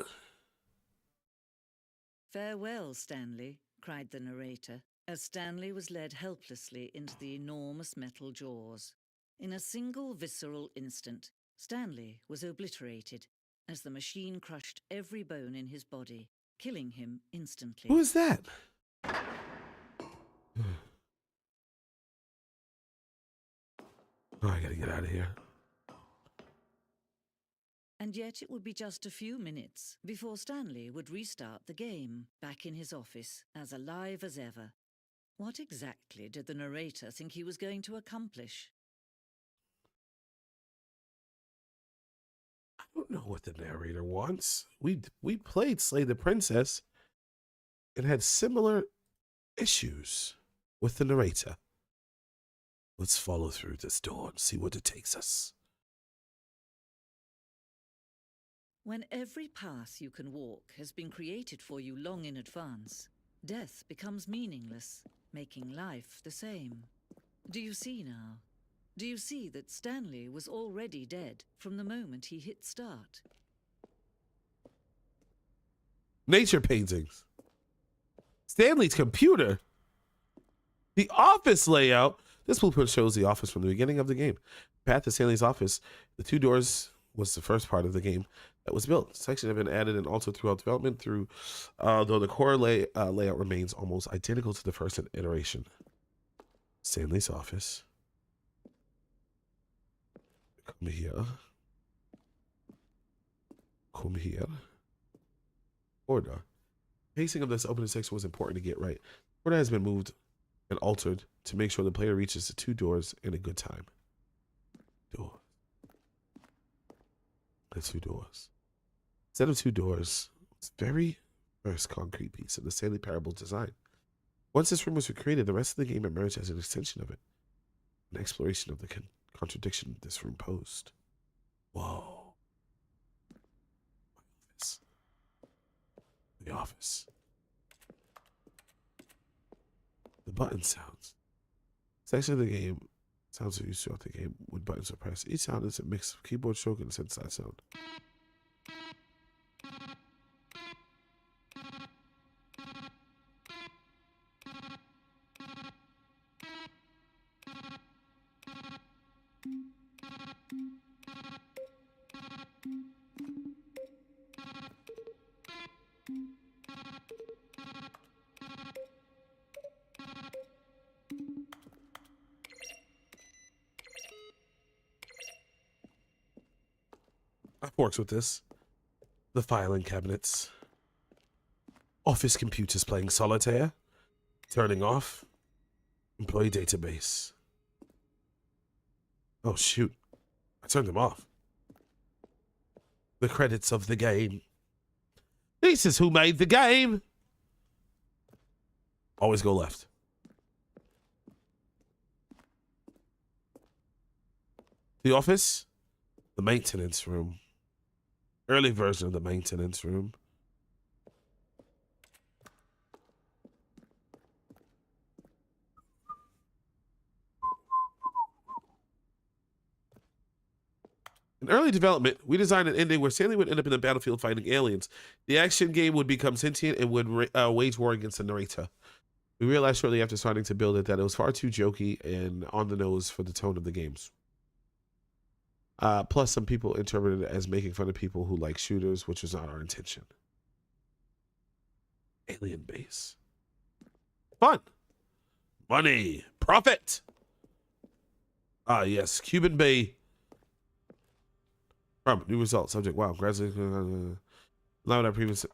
"Farewell, Stanley," cried the narrator, as Stanley was led helplessly into the enormous metal jaws. In a single visceral instant, Stanley was obliterated as the machine crushed every bone in his body, killing him instantly. Who is that? Oh, I gotta get out of here. And yet it would be just a few minutes before Stanley would restart the game, back in his office, as alive as ever. What exactly did the narrator think he was going to accomplish? I don't know what the narrator wants. We played Slay the Princess and had similar issues with the narrator. Let's follow through this door and see what it takes us. When every path you can walk has been created for you long in advance, death becomes meaningless, making life the same. Do you see now? Do you see that Stanley was already dead from the moment he hit start? Nature paintings. Stanley's computer. The office layout. This blueprint shows the office from the beginning of the game. Path to Stanley's office. The 2 doors was the first part of the game that was built. Sections have been added and altered throughout development though the core layout remains almost identical to the first iteration. Stanley's office. Come here. Come here. Order. Pacing of this opening section was important to get right. Order has been moved and altered to make sure the player reaches the 2 doors in a good time. Door. The 2 doors. Instead of 2 doors, it's very first concrete piece of the Stanley Parable design. Once this room was recreated, the rest of the game emerged as an extension of it. An exploration of the contradiction this room posed. Whoa. The office. The button sounds. Section of the game sounds are used throughout the game when buttons are pressed. Each sound is a mix of keyboard stroke and synthesized sound. I've worked with this. The filing cabinets. Office computers playing solitaire. Turning off. Employee database. Oh shoot. I turned them off. The credits of the game. This is who made the game. Always go left. The office. The maintenance room. Early version of the maintenance room. In early development, we designed an ending where Stanley would end up in the battlefield fighting aliens. The action game would become sentient and would wage war against the narrator. We realized shortly after starting to build it that it was far too jokey and on the nose for the tone of the games. Plus, some people interpreted it as making fun of people who like shooters, which was not our intention. Alien base. Fun. Money. Profit. Ah, yes. Cuban Bay. New result. Subject. Wow. Congratulations. Now our previous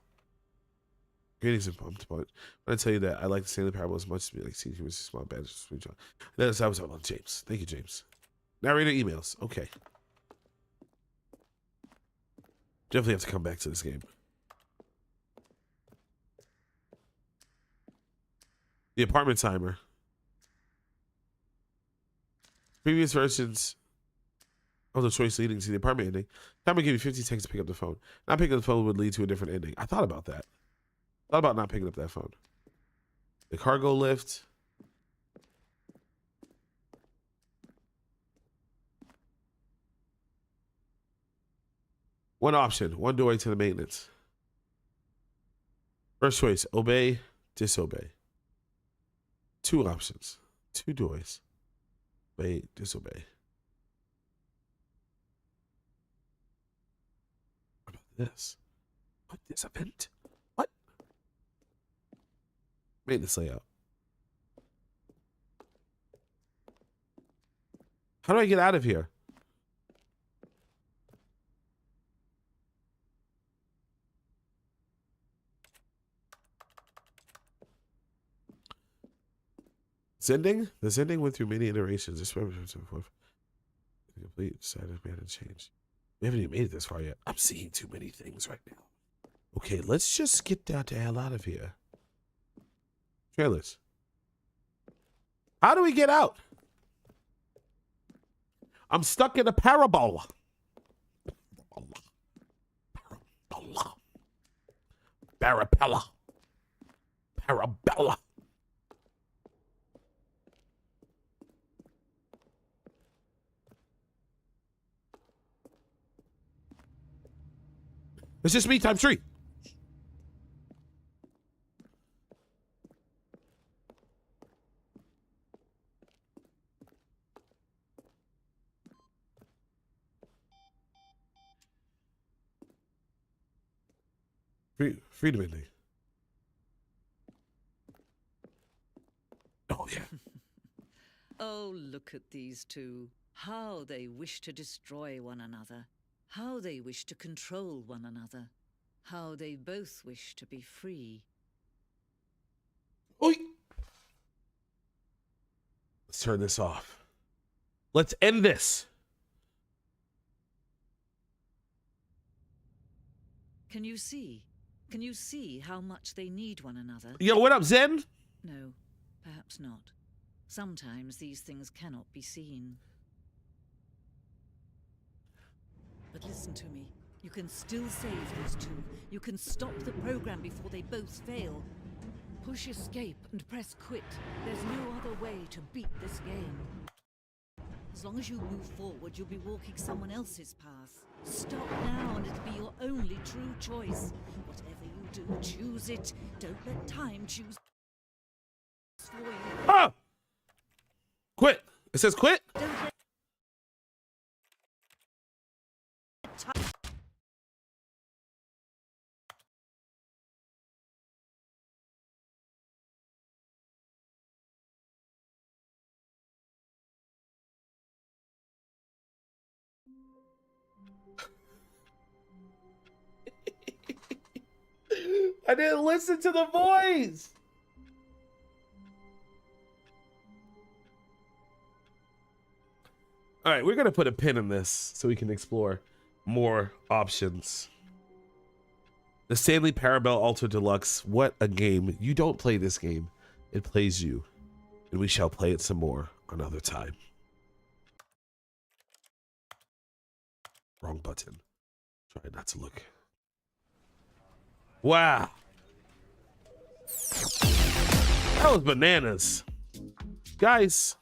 greetings and pumped, but when I tell you that I like the Stanley Parable as much as me, like seeing was a small badge. That was about James. Thank you, James. Narrator emails. Okay. Definitely have to come back to this game. The apartment timer. Previous versions of the choice leading to the apartment ending. Timer give you 50 seconds to pick up the phone. Not picking up the phone would lead to a different ending. I thought about that. Thought about not picking up that phone. The cargo lift. One option, one doorway to the maintenance. First choice, obey, disobey. 2 options, 2 doors. Obey, disobey. What about this? What, this event? What? Maintenance layout. How do I get out of here? Zending? The Zending went through many iterations. This complete decided man and change. We haven't even made it this far yet. I'm seeing too many things right now. Okay, let's just get the hell out of here. Trailers. How do we get out? I'm stuck in a parabola. Parapella. Arabella. It's just me times 3. Freedom ending. Oh, yeah. Oh, look at these two. How they wish to destroy one another. How they wish to control one another. How they both wish to be free. Oi. Let's turn this off. Let's end this. Can you see? Can you see how much they need one another? Yo, what up, Zen? No, perhaps not. Sometimes these things cannot be seen. But listen to me. You can still save these two. You can stop the program before they both fail. Push escape and press quit. There's no other way to beat this game. As long as you move forward, you'll be walking someone else's path. Stop now and it'll be your only true choice. Whatever you do, choose it. Don't let time choose for you. Ah! Quit. It says quit? Don't let time. I didn't listen to the voice. All right, we're going to put a pin in this so we can explore more options. The Stanley Parable Ultra Deluxe. What a game. You don't play this game. It plays you. And we shall play it some more another time. Wrong button. Try not to look. Wow. That was bananas. Guys,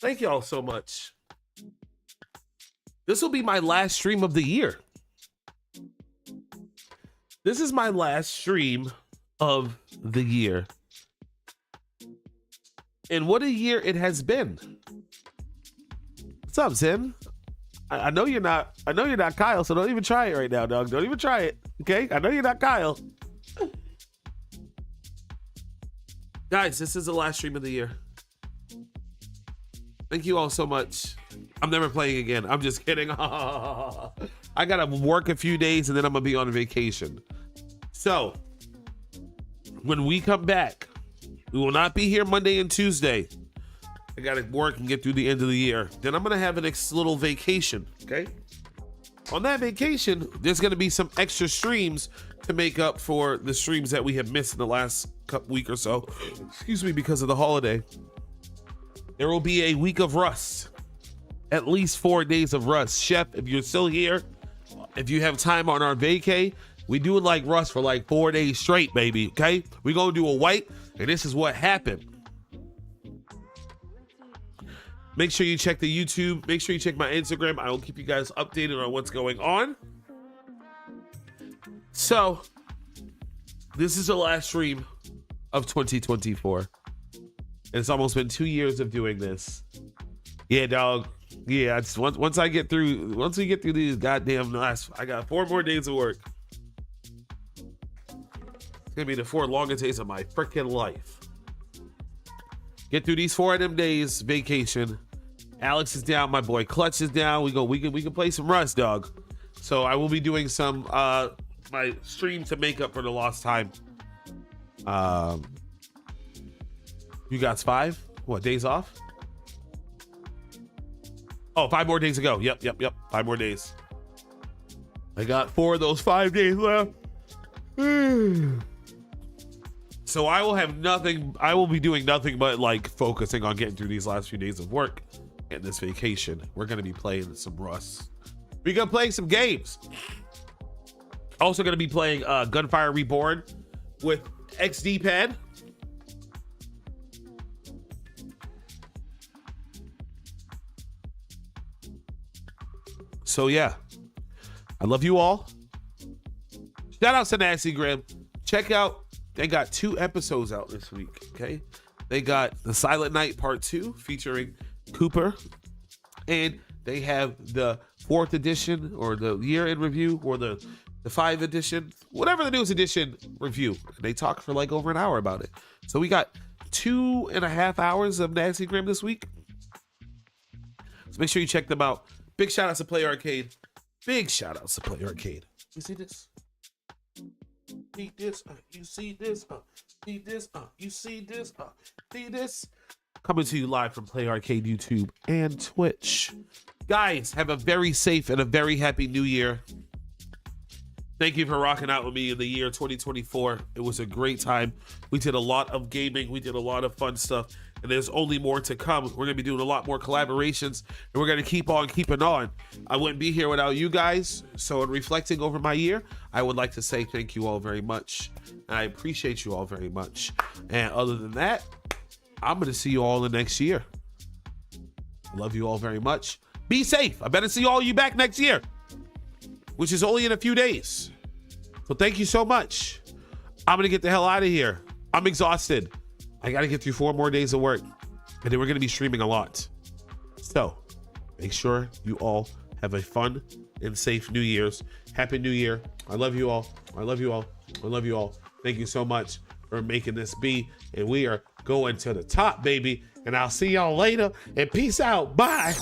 thank y'all so much. This will be my last stream of the year. This is my last stream of the year. And what a year it has been. What's up, Zen? I know you're not Kyle, so don't even try it right now, dog. Don't even try it. Okay? I know you're not Kyle. Guys, this is the last stream of the year. Thank you all so much. I'm never playing again. I'm just kidding. I gotta work a few days and then I'm gonna be on vacation. So when we come back, we will not be here Monday and Tuesday. I gotta work and get through the end of the year. Then I'm gonna have a little vacation, okay? On that vacation, there's gonna be some extra streams to make up for the streams that we have missed in the last week or so. Excuse me, because of the holiday. There will be a week of Rust. At least 4 days of Rust. Chef, if you're still here, if you have time on our vacay, we do it like Rust for like 4 days straight, baby, okay? We're gonna do a white, and this is what happened. Make sure you check the YouTube. Make sure you check my Instagram. I will keep you guys updated on what's going on. So, this is the last stream of 2024. It's almost been 2 years of doing this. Yeah, dog. Yeah, it's once we get through these goddamn last, I got 4 more days of work. It's gonna be the 4 longest days of my freaking life. Get through these 4 of them days, vacation. Alex is down, my boy Clutch is down. We can play some Rust, dog. So I will be doing some my stream to make up for the lost time. You got 5? What, days off? Oh, 5 more days to go. Yep. 5 more days. I got 4 of those 5 days left. So I will have nothing. I will be doing nothing but like focusing on getting through these last few days of work and this vacation. We're going to be playing some Rust. We're going to play some games. Also going to be playing Gunfire Reborn with XD pad. So yeah, I love you all. Shout out to Nasty Graham. Check out, they got 2 episodes out this week, okay? They got The Silent Night Part 2 featuring Cooper. And they have the 4th edition or the year in review or the 5 edition, whatever the newest edition review. They talk for like over an hour about it. So we got 2.5 hours of Nasty Graham this week. So make sure you check them out. Big shout outs to Play Arcade. Big shout outs to Play Arcade. You see this? See this? You see this? See this? You see this? See this? Coming to you live from Play Arcade YouTube and Twitch. Guys, have a very safe and a very happy new year. Thank you for rocking out with me in the year 2024. It was a great time. We did a lot of gaming. We did a lot of fun stuff. And there's only more to come. We're going to be doing a lot more collaborations. And we're going to keep on keeping on. I wouldn't be here without you guys. So in reflecting over my year, I would like to say thank you all very much. And I appreciate you all very much. And other than that, I'm going to see you all in the next year. I love you all very much. Be safe. I better see all you back next year, which is only in a few days. So thank you so much. I'm going to get the hell out of here. I'm exhausted. I got to get through 4 more days of work. And then we're going to be streaming a lot. So make sure you all have a fun and safe New Year's. Happy New Year. I love you all. I love you all. I love you all. Thank you so much for making this be. And we are going to the top, baby. And I'll see y'all later. And peace out. Bye.